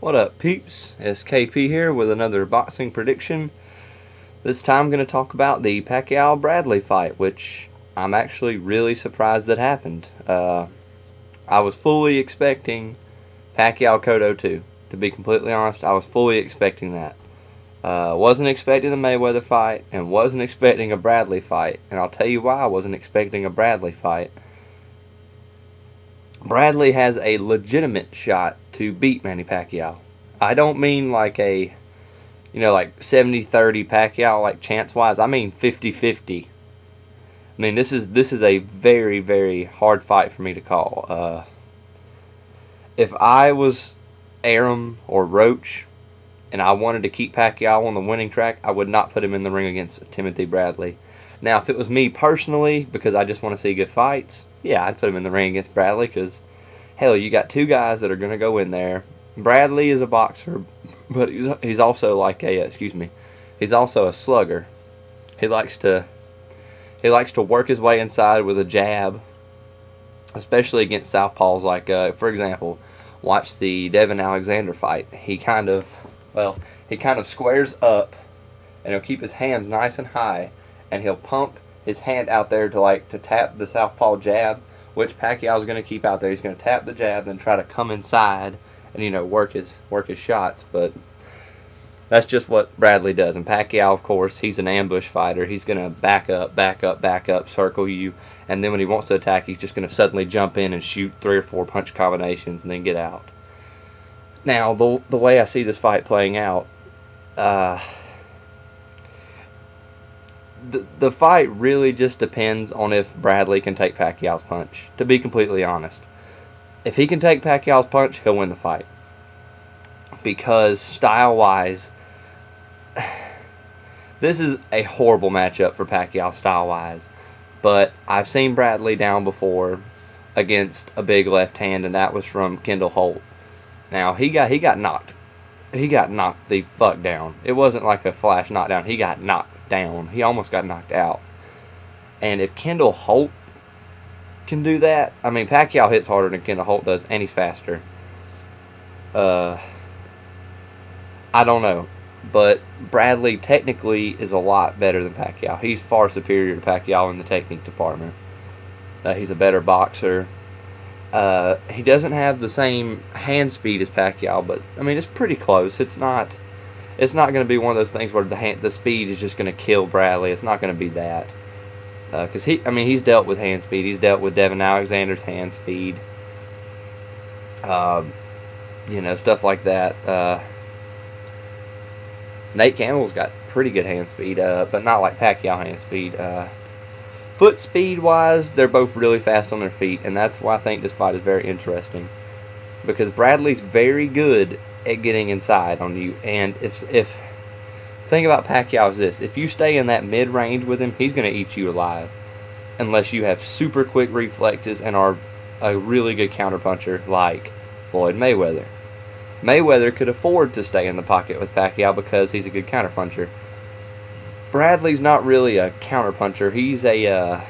What up, peeps? SKP here with another boxing prediction. This time I'm going to talk about the Pacquiao-Bradley fight, which I'm actually really surprised that happened. I was fully expecting Pacquiao-Cotto 2. To be completely honest, I was fully expecting that. Wasn't expecting the Mayweather fight, and wasn't expecting a Bradley fight. And I'll tell you why I wasn't expecting a Bradley fight. Bradley has a legitimate shot to beat Manny Pacquiao. I don't mean like a, like 70-30 Pacquiao, like chance-wise. I mean 50-50. I mean, this is a very, very hard fight for me to call. If I was Arum or Roach and I wanted to keep Pacquiao on the winning track, I would not put him in the ring against Timothy Bradley. Now, if it was me personally, because I just want to see good fights, yeah, I'd put him in the ring against Bradley because, hell, you got two guys that are going to go in there. Bradley is a boxer, but he's also like a, he's also a slugger. He likes to work his way inside with a jab, especially against southpaws. Like, for example, watch the Devin Alexander fight. He kind of squares up, and he'll keep his hands nice and high, and he'll pump his hand out there to tap the southpaw jab, which Pacquiao's going to keep out there. He's going to tap the jab, then try to come inside and work his shots. But that's just what Bradley does. And Pacquiao, of course, he's an ambush fighter. He's going to back up, circle you, and then when he wants to attack, he's just going to suddenly jump in and shoot 3 or 4 punch combinations and then get out. Now, the way I see this fight playing out, the fight really just depends on if Bradley can take Pacquiao's punch, to be completely honest. If he can take Pacquiao's punch, he'll win the fight. Because style-wise, this is a horrible matchup for Pacquiao style-wise. But I've seen Bradley down before against a big left hand, and that was from Kendall Holt. Now, he got knocked the fuck down. It wasn't like a flash knockdown. He got knocked down. He almost got knocked out. And if Kendall Holt can do that, I mean, Pacquiao hits harder than Kendall Holt does, and he's faster. I don't know, but Bradley technically is a lot better than Pacquiao. He's far superior to Pacquiao in the technique department. He's a better boxer. He doesn't have the same hand speed as Pacquiao, but I mean, it's pretty close. It's not going to be one of those things where the speed is just going to kill Bradley. It's not going to be that. Because he's dealt with hand speed. He's dealt with Devin Alexander's hand speed. Stuff like that. Nate Campbell's got pretty good hand speed, but not like Pacquiao hand speed. Foot speed wise, they're both really fast on their feet, and that's why I think this fight is very interesting. Because Bradley's very good at getting inside on you, and if thing about Pacquiao is this: if you stay in that mid-range with him, he's going to eat you alive. Unless you have super quick reflexes and are a really good counterpuncher like Floyd Mayweather. Mayweather could afford to stay in the pocket with Pacquiao because he's a good counterpuncher. Bradley's not really a counterpuncher. He's a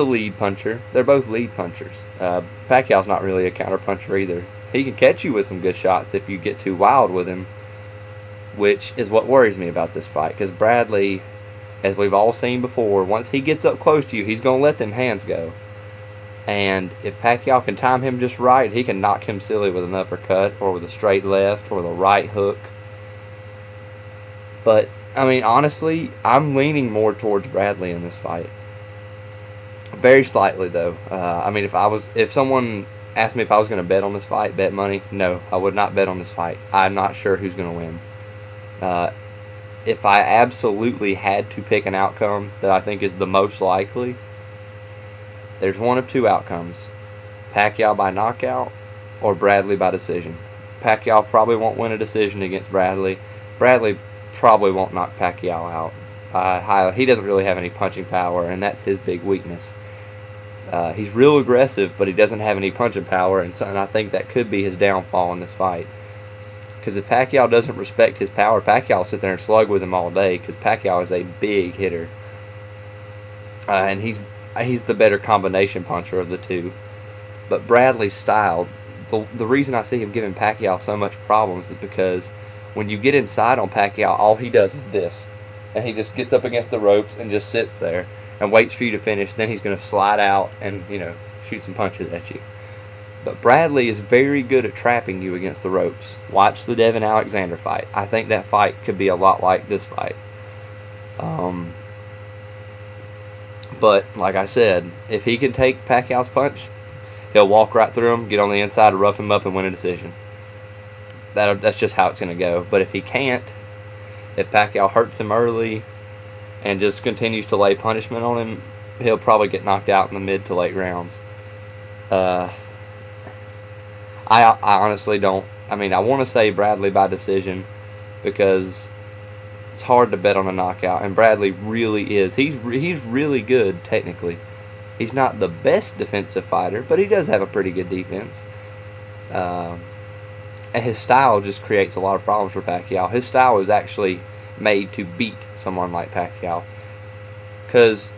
lead puncher. They're both lead punchers. Pacquiao's not really a counterpuncher either. He can catch you with some good shots if you get too wild with him, which is what worries me about this fight. Because Bradley, as we've all seen before, once he gets up close to you, he's going to let them hands go. And if Pacquiao can time him just right, he can knock him silly with an uppercut or with a straight left or the right hook. But, I mean, honestly, I'm leaning more towards Bradley in this fight. Very slightly, though. I mean, if someone asked me if I was going to bet on this fight, bet money, no, I would not bet on this fight. I'm not sure who's going to win. If I absolutely had to pick an outcome that I think is the most likely, there's one of two outcomes: Pacquiao by knockout or Bradley by decision. Pacquiao probably won't win a decision against Bradley. Bradley probably won't knock Pacquiao out. He doesn't really have any punching power, and that's his big weakness. He's real aggressive, but he doesn't have any punching power, and I think that could be his downfall in this fight. Because if Pacquiao doesn't respect his power, Pacquiao will sit there and slug with him all day, because Pacquiao is a big hitter. And he's the better combination puncher of the two. But Bradley's style the reason I see him giving Pacquiao so much problems is because when you get inside on Pacquiao, all he does is this. And he just gets up against the ropes and just sits there and waits for you to finish. Then he's going to slide out and, you know, shoot some punches at you. But Bradley is very good at trapping you against the ropes. Watch the Devin Alexander fight. I think that fight could be a lot like this fight. But, like I said, if he can take Pacquiao's punch, he'll walk right through him, get on the inside, rough him up, and win a decision. That's just how it's going to go. But if he can't, if Pacquiao hurts him early and just continues to lay punishment on him, he'll probably get knocked out in the mid to late rounds. I honestly don't. I mean, I want to say Bradley by decision because it's hard to bet on a knockout, and Bradley really is. He's really good technically. He's not the best defensive fighter, but he does have a pretty good defense. And his style just creates a lot of problems for Pacquiao. His style is actually made to beat someone like Pacquiao. Because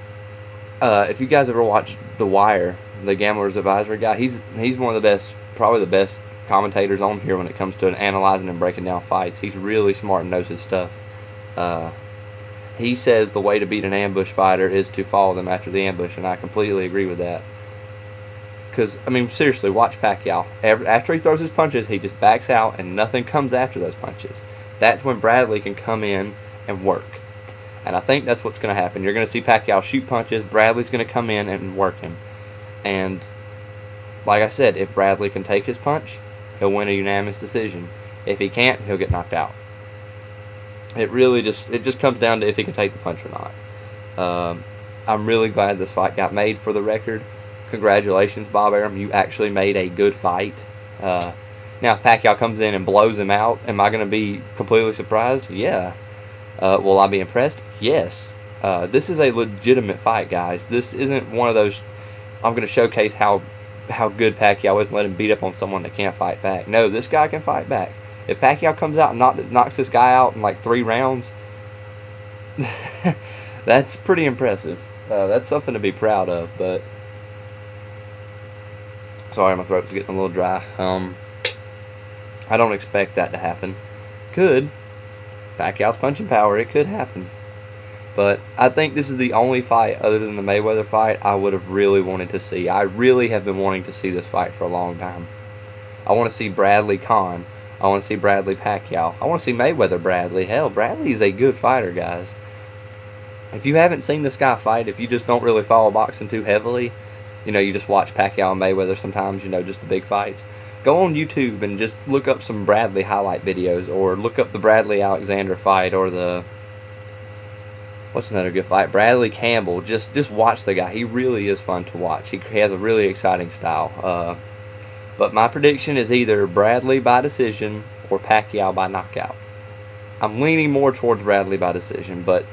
if you guys ever watched The Wire, the Gambler's Advisory guy, he's one of the best, probably the best commentators on here when it comes to analyzing and breaking down fights. He's really smart and knows his stuff. He says the way to beat an ambush fighter is to follow them after the ambush, and I completely agree with that. Because, I mean, seriously, watch Pacquiao. After he throws his punches, he just backs out and nothing comes after those punches. That's when Bradley can come in and work. And I think that's what's going to happen. You're going to see Pacquiao shoot punches. Bradley's going to come in and work him. And, like I said, if Bradley can take his punch, he'll win a unanimous decision. If he can't, he'll get knocked out. It just comes down to if he can take the punch or not. I'm really glad this fight got made, for the record. Congratulations, Bob Arum. You actually made a good fight. Now, if Pacquiao comes in and blows him out, am I going to be completely surprised? Yeah. Will I be impressed? Yes. This is a legitimate fight, guys. This isn't one of those, I'm going to showcase how good Pacquiao is and let him beat up on someone that can't fight back. No, this guy can fight back. If Pacquiao comes out and knocks this guy out in like 3 rounds, that's pretty impressive. That's something to be proud of. But sorry, my throat's getting a little dry. I don't expect that to happen. Could. Pacquiao's punching power, it could happen. But I think this is the only fight other than the Mayweather fight I would have really wanted to see. I really have been wanting to see this fight for a long time. I want to see Bradley Khan. I want to see Bradley Pacquiao. I want to see Mayweather Bradley. Hell, Bradley is a good fighter, guys. If you haven't seen this guy fight, if you just don't really follow boxing too heavily, you know, you just watch Pacquiao and Mayweather sometimes, you know, just the big fights, go on YouTube and just look up some Bradley highlight videos, or look up the Bradley Alexander fight, or the, what's another good fight? Bradley Campbell. Just watch the guy. He really is fun to watch. He has a really exciting style. But my prediction is either Bradley by decision or Pacquiao by knockout. I'm leaning more towards Bradley by decision, but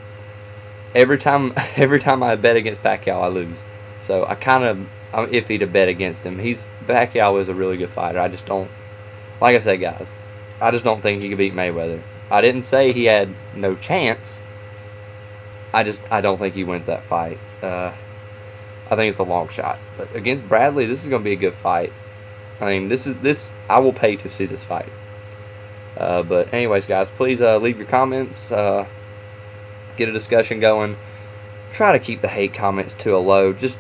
every time I bet against Pacquiao, I lose. So I'm iffy to bet against him. Pacquiao is a really good fighter. I just don't, like I said, guys, I just don't think he could beat Mayweather. I didn't say he had no chance. I don't think he wins that fight. I think it's a long shot. But against Bradley, this is going to be a good fight. I mean, I will pay to see this fight. But anyways, guys, please leave your comments. Get a discussion going. Try to keep the hate comments to a low. Just,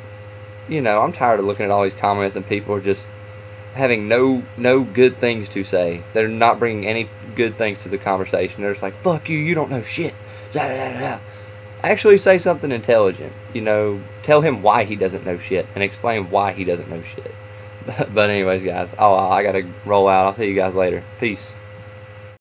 you know, I'm tired of looking at all these comments and people are just having no good things to say. They're not bringing any good things to the conversation. They're just like, fuck you, you don't know shit. Da, da, da, da. Actually say something intelligent. You know, tell him why he doesn't know shit and explain why he doesn't know shit. But anyways, guys, I gotta roll out. I'll see you guys later. Peace.